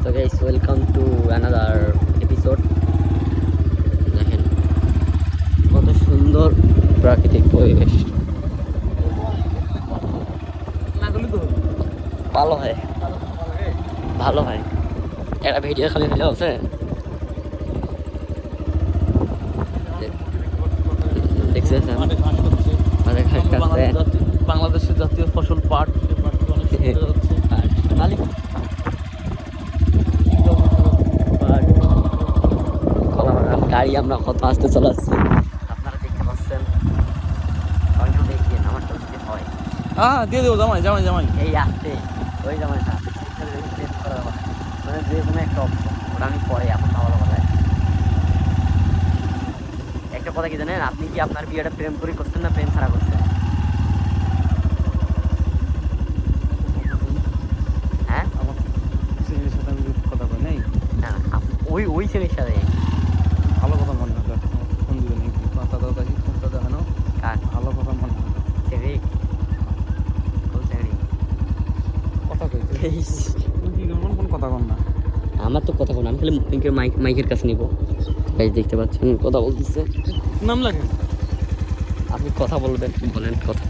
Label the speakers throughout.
Speaker 1: So guys, welcome to another episode. দেখেন কত সুন্দর প্রাকৃতিক পরিবেশ। ভালো হয়, ভালো হয়। একটা ভিডিও খালি হলে আছে দেখছেন
Speaker 2: বাংলাদেশের জাতীয় ফসল পাট,
Speaker 1: গাড়ি আমরা কত আস্তে চালাচ্ছি আপনারা দেখতে পাচ্ছেন। আমি তো দেখি আমার তো হয়
Speaker 2: দিয়ে দেবো জামাই জামাই জামাই
Speaker 1: এই আসতে ওই জামাই না মানে যে কোনো একটা অপশন ওটা আমি পরে এখন ভালো বলে একটা কথা কি জানেন, আপনি কি আপনার বিয়েটা প্রেম করে করছেন না প্রেম ছাড়া করছেন? হ্যাঁ
Speaker 2: আমার ছেলের সাথে আমি কথা বলি নাই,
Speaker 1: না ওই ছেলের সাথে
Speaker 2: ভালো কথা মনে হলো। ফোন দিবে নাকি দাদা ফোনটা দেখানো
Speaker 1: কার
Speaker 2: ভালো কথা মনে হলো।
Speaker 1: ছেলে কোন ছেলে
Speaker 2: কথা কইতে কি কোন কথা কম না,
Speaker 1: আমার তো কথা বল, আমি খালি মাইকের কাছে নিব। গাইস দেখতে পাচ্ছেন কথা বলতেছে,
Speaker 2: নাম লাগে
Speaker 1: আপনি কথা বলবেন, বলেন কথা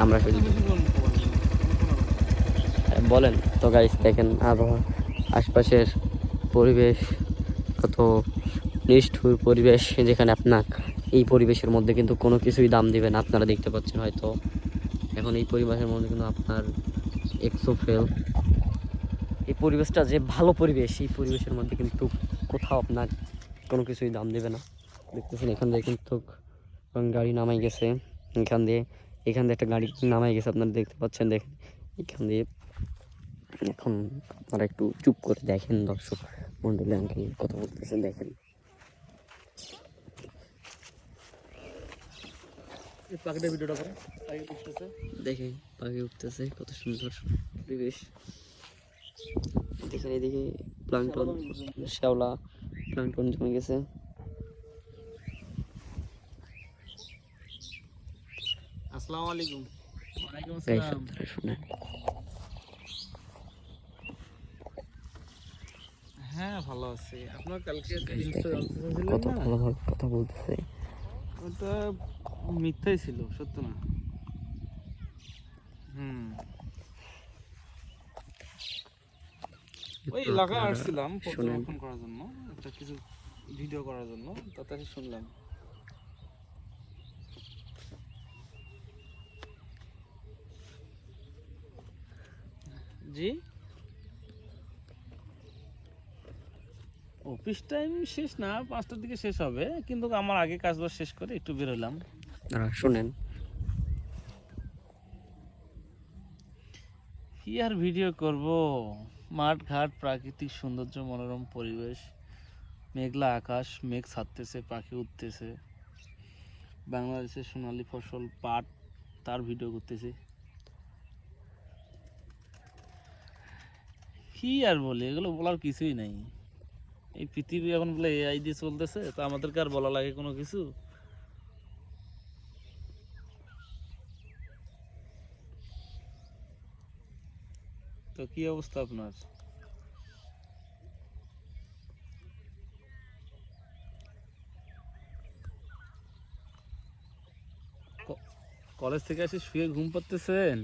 Speaker 1: আমরা শুনি বলেন। তো গাইস দেখেন আবহাওয়া, আশপাশের পরিবেশ কত নিষ্ঠুর পরিবেশ, যেখানে আপনার এই পরিবেশের মধ্যে কিন্তু কোনো কিছুই দাম দিবেন। আপনারা দেখতে পাচ্ছেন হয়তো এখন এই পরিবেশের মধ্যে কিন্তু আপনার এক্সোফেল, এই পরিবেশটা যে ভালো পরিবেশ, এই পরিবেশের মধ্যে কিন্তু কোথাও আপনার কোনো কিছুই দাম দেবে না। দেখতেছেন এখান দিয়ে কিন্তু গাড়ি নামাই গেছে, এখান দিয়ে একটা গাড়ি নামাই গেছে, আপনারা দেখতে পাচ্ছেন। দেখেন এখান দিয়ে এখন আপনারা একটু চুপ করে দেখেন, দর্শক মন্ডলী আঙ্কেল কথা বলতেছেন দেখেন।
Speaker 2: ভিডিওটা করে
Speaker 1: দেখেন পাখি উঠতেছে, কত সুন্দর পরিবেশ। দেখেন এদিকে প্লাঙ্কটন, শ্যাওলা প্লাঙ্কটন জমে গেছে।
Speaker 2: আসসালামু আলাইকুম। ওয়ালাইকুম
Speaker 1: গাইস
Speaker 2: আসসালাম।
Speaker 1: আপনারা শুনেন,
Speaker 2: হ্যাঁ ভালো আছি। আপনার কালকে
Speaker 1: কত ভালোভাবে কথা বলতেছে।
Speaker 2: ওটা মিথ্যাই ছিল, সত্য না। ওই এলাকায় আসছিলাম পর্যবেক্ষণ করার জন্য, একটা কিছু ভিডিও করার জন্য, তাতে শুনলাম। জি, অফিস টাইম শেষ না, 5টার দিকে শেষ হবে, কিন্তু আমার আগে কাজবাজ শেষ করে একটু বের হলাম।
Speaker 1: শুনেন
Speaker 2: কি আর ভিডিও করব, মাঠ ঘাট, প্রাকৃতিক সৌন্দর্য, মনোরম পরিবেশ, মেঘলা আকাশ, মেঘ ছাড়তেছে, পাখি উঠতেছে, বাংলাদেশের সোনালী ফসল পাট, তার ভিডিও করতেছি। কি আর বলি, এগুলো বলার কিছুই নাই। এই পৃথিবী এখন বলে এআই দিয়ে চলতেছে, তো আমাদেরকে আর বলা লাগে কোনো কিছু? তো কি অবস্থা আপনার? কলেজ থেকে এসে শুয়ে ঘুম পাচ্তেছেন?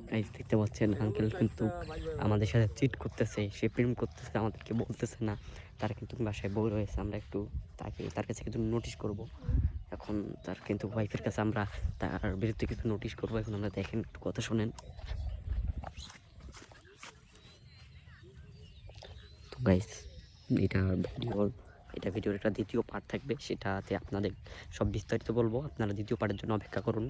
Speaker 1: গাইস দেখতে পাচ্ছেন আঙ্কেল কিন্তু আমাদের সাথে চিট করতেছে, সে প্রেম করতেছে, আমাদেরকে বলতেছে না। তার কিন্তু বাসায় বউ রয়েছে, আমরা একটু তার কাছে কিন্তু নোটিশ করব। এখন তার কিন্তু ওয়াইফের কাছে আমরা তার বিরুদ্ধে কিছু নোটিশ করবো। এখন আমরা দেখেন একটু কথা শুনেন। তো গাইস এটা ভিডিওর একটা দ্বিতীয় পার্ট থাকবে, সেটাতে আপনাদের সব বিস্তারিত বলবো। আপনারা দ্বিতীয় পার্টের জন্য অপেক্ষা করুন।